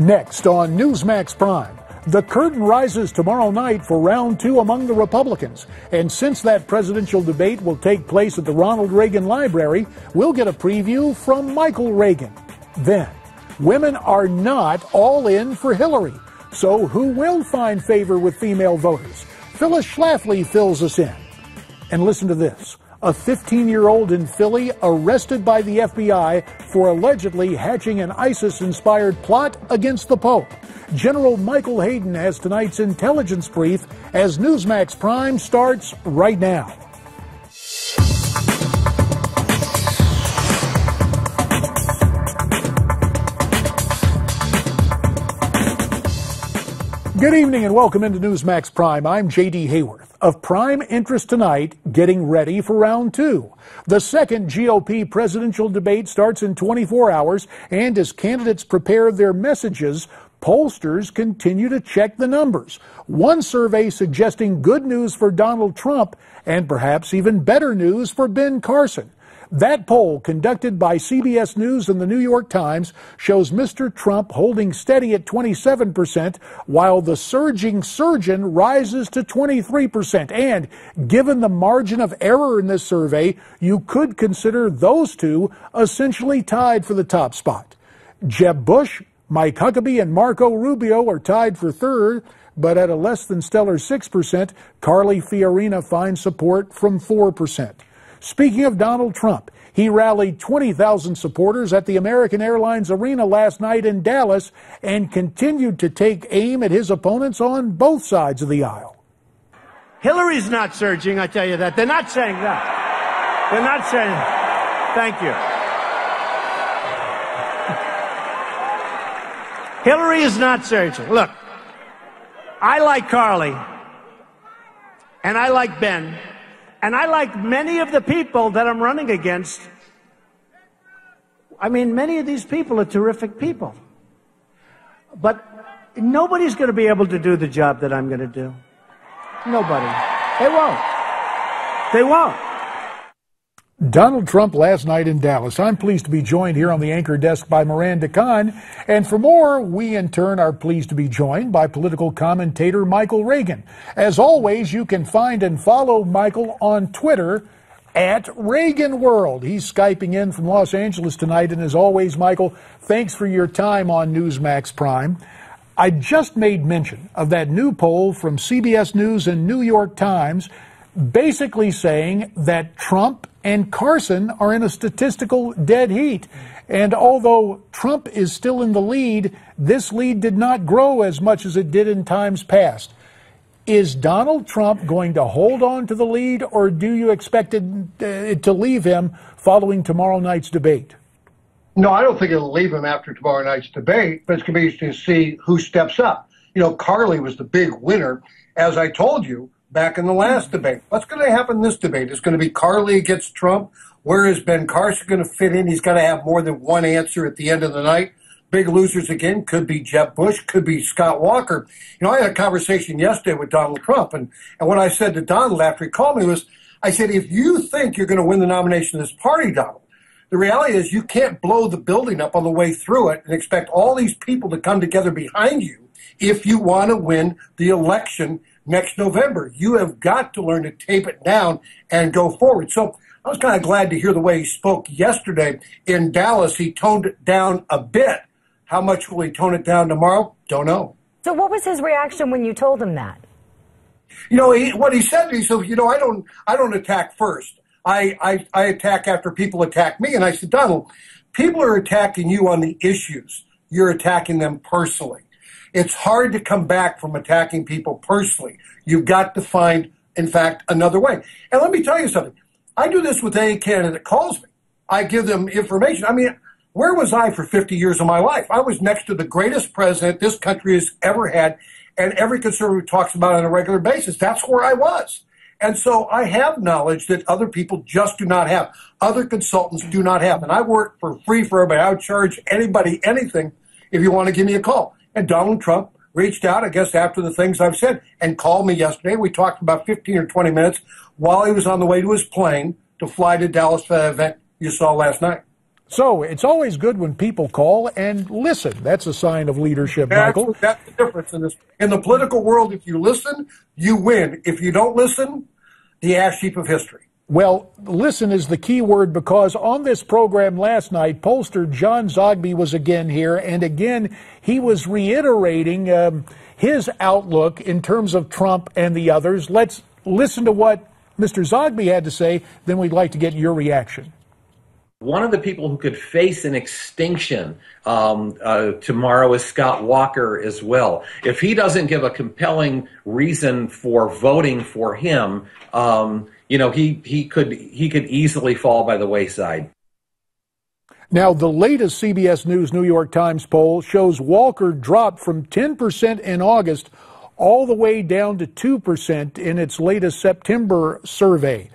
Next on Newsmax Prime, the curtain rises tomorrow night for round two among the Republicans. And since that presidential debate will take place at the Ronald Reagan Library, we'll get a preview from Michael Reagan. Then, women are not all in for Hillary. So who will find favor with female voters? Phyllis Schlafly fills us in. And listen to this. A 15-year-old in Philly arrested by the FBI for allegedly hatching an ISIS-inspired plot against the Pope. General Michael Hayden has tonight's intelligence brief as Newsmax Prime starts right now. Good evening and welcome into Newsmax Prime. I'm J.D. Hayworth. Of prime interest tonight, getting ready for round two. The second GOP presidential debate starts in 24 hours, and as candidates prepare their messages, pollsters continue to check the numbers. One survey suggesting good news for Donald Trump and perhaps even better news for Ben Carson. That poll, conducted by CBS News and the New York Times, shows Mr. Trump holding steady at 27%, while the surging surgeon rises to 23%. And given the margin of error in this survey, you could consider those two essentially tied for the top spot. Jeb Bush, Mike Huckabee, and Marco Rubio are tied for third, but at a less than stellar 6%, Carly Fiorina finds support from 4%. Speaking of Donald Trump, he rallied 20,000 supporters at the American Airlines Arena last night in Dallas and continued to take aim at his opponents on both sides of the aisle. Hillary's not surging, I tell you that. They're not saying that. They're not saying that. Thank you. Hillary is not surging. Look, I like Carly, and I like Ben. And I like many of the people that I'm running against. I mean, many of these people are terrific people. But nobody's going to be able to do the job that I'm going to do. Nobody. They won't. They won't. Donald Trump last night in Dallas. I'm pleased to be joined here on the anchor desk by Miranda Kahn. And for more, we in turn are pleased to be joined by political commentator Michael Reagan. As always, you can find and follow Michael on Twitter at Reagan World. He's Skyping in from Los Angeles tonight. And as always, Michael, thanks for your time on Newsmax Prime. I just made mention of that new poll from CBS News and New York Times, basically saying that Trump and Carson are in a statistical dead heat. And although Trump is still in the lead, this lead did not grow as much as it did in times past. Is Donald Trump going to hold on to the lead, or do you expect it to leave him following tomorrow night's debate? No, I don't think it'll leave him after tomorrow night's debate, but it's going to be interesting to see who steps up. You know, Carly was the big winner, as I told you back in the last debate. What's going to happen in this debate? It's going to be Carly against Trump. Where is Ben Carson going to fit in? He's got to have more than one answer at the end of the night. Big losers again could be Jeb Bush, could be Scott Walker. You know, I had a conversation yesterday with Donald Trump, and what I said to Donald after he called me was, I said, if you think you're going to win the nomination of this party, Donald, the reality is you can't blow the building up on the way through it and expect all these people to come together behind you if you want to win the election next November. You have got to learn to tape it down and go forward. So I was kind of glad to hear the way he spoke yesterday in Dallas. He toned it down a bit. How much will he tone it down tomorrow? Don't know. So what was his reaction when you told him that? You know, what he said to me, he said, you know, I don't attack first. I attack after people attack me. And I said, Donald, people are attacking you on the issues. You're attacking them personally. It's hard to come back from attacking people personally. You've got to find, in fact, another way. And let me tell you something. I do this with any candidate that calls me. I give them information. I mean, where was I for 50 years of my life? I was next to the greatest president this country has ever had, and every conservative talks about it on a regular basis. That's where I was. And so I have knowledge that other people just do not have. Other consultants do not have. And I work for free for everybody. I would charge anybody anything if you want to give me a call. And Donald Trump reached out, I guess, after the things I've said, and called me yesterday. We talked about 15 or 20 minutes while he was on the way to his plane to fly to Dallas for that event you saw last night. So it's always good when people call and listen. That's a sign of leadership, Michael. That's the difference in this. In the political world, if you listen, you win. If you don't listen, the ash heap of history. Well, listen is the key word, because on this program last night, pollster John Zogby was again here, and again he was reiterating his outlook in terms of Trump and the others. Let's listen to what Mr. Zogby had to say, then we'd like to get your reaction. One of the people who could face an extinction tomorrow is Scott Walker as well. If he doesn't give a compelling reason for voting for him, he could easily fall by the wayside. Now, the latest CBS News New York Times poll shows Walker dropped from 10% in August all the way down to 2% in its latest September survey.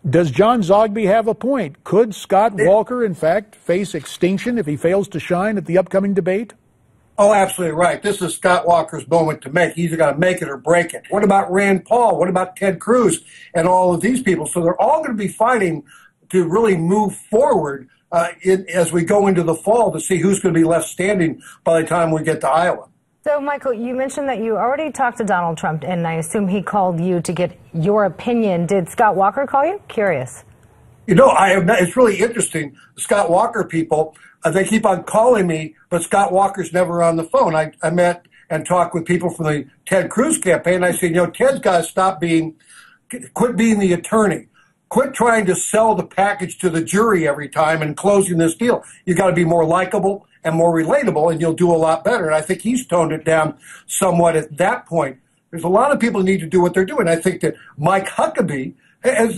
Does John Zogby have a point? Could Scott Walker, in fact, face extinction if he fails to shine at the upcoming debate? Oh, absolutely right. This is Scott Walker's moment to make. He's got to make it or break it. What about Rand Paul? What about Ted Cruz and all of these people? So they're all going to be fighting to really move forward as we go into the fall to see who's going to be left standing by the time we get to Iowa. So, Michael, you mentioned that you already talked to Donald Trump, and I assume he called you to get your opinion. Did Scott Walker call you? Curious. It's really interesting. The Scott Walker people, they keep on calling me, but Scott Walker's never on the phone. I met and talked with people from the Ted Cruz campaign, and I said, Ted's got to quit being the attorney. Quit trying to sell the package to the jury every time and closing this deal. You got to be more likable and more relatable, and you'll do a lot better. And I think he's toned it down somewhat at that point. There's a lot of people who need to do what they're doing. I think that Mike Huckabee has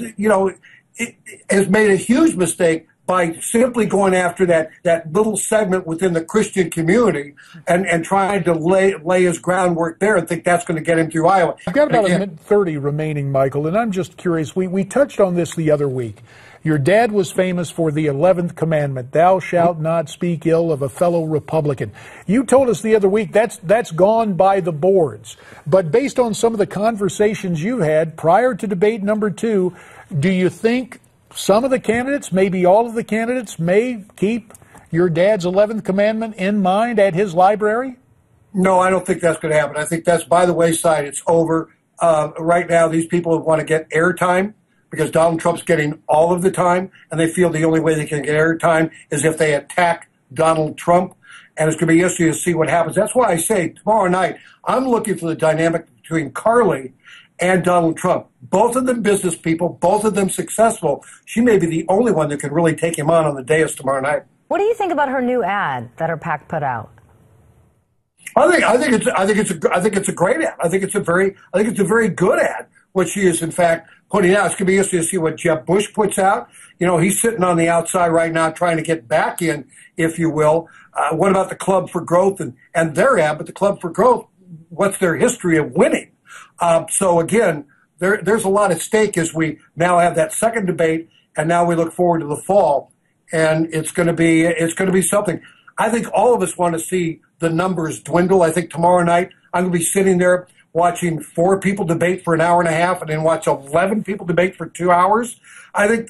made a huge mistake by simply going after that little segment within the Christian community and trying to lay his groundwork there and think that's going to get him through Iowa. I've got about a minute 30 remaining, Michael, and I'm just curious. We touched on this the other week. Your dad was famous for the 11th commandment, thou shalt not speak ill of a fellow Republican. You told us the other week that's gone by the boards. But based on some of the conversations you had prior to debate number 2, do you think some of the candidates, maybe all of the candidates, may keep your dad's 11th commandment in mind at his library? No, I don't think that's going to happen. I think that's by the wayside. It's over. Right now, these people want to get airtime because Donald Trump's getting all of the time, and they feel the only way they can get airtime is if they attack Donald Trump, and it's going to be interesting to see what happens. That's why I say tomorrow night, I'm looking for the dynamic between Carly and Donald Trump. Both of them business people, both of them successful. She may be the only one that can really take him on the dais tomorrow night. What do you think about her new ad that her PAC put out? I think it's a great ad. I think it's a very good ad. What she is in fact putting out. It's going to be interesting to see what Jeb Bush puts out. He's sitting on the outside right now trying to get back in, if you will. What about the Club for Growth and their ad? But the Club for Growth, what's their history of winning? So again, there's a lot at stake as we now have that second debate, and now we look forward to the fall, and it's going to be something. I think all of us want to see the numbers dwindle. I think tomorrow night I'm going to be sitting there watching 4 people debate for an hour and a half, and then watch 11 people debate for 2 hours. I think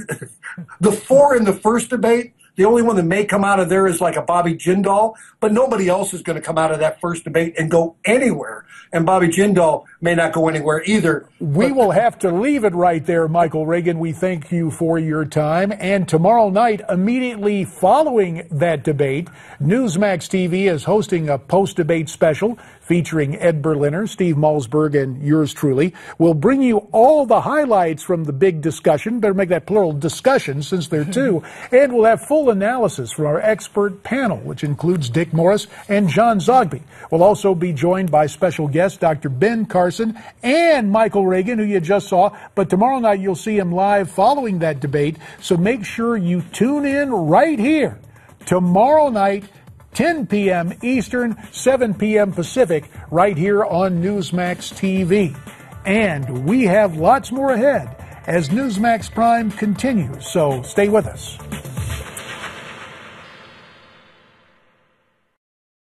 the 4 in the first debate, the only one that may come out of there is like a Bobby Jindal, but nobody else is going to come out of that first debate and go anywhere. And Bobby Jindal may not go anywhere either. We will have to leave it right there, Michael Reagan. We thank you for your time. And tomorrow night, immediately following that debate, Newsmax TV is hosting a post-debate special featuring Ed Berliner, Steve Malzberg, and yours truly. We'll bring you all the highlights from the big discussion. Better make that plural discussion since there are 2. And we'll have full analysis from our expert panel, which includes Dick Morris and John Zogby. We'll also be joined by special guest Dr. Ben Carson and Michael Reagan, who you just saw. But tomorrow night you'll see him live following that debate. So make sure you tune in right here tomorrow night, 10 p.m. Eastern, 7 p.m. Pacific, right here on Newsmax TV. And we have lots more ahead as Newsmax Prime continues, so stay with us.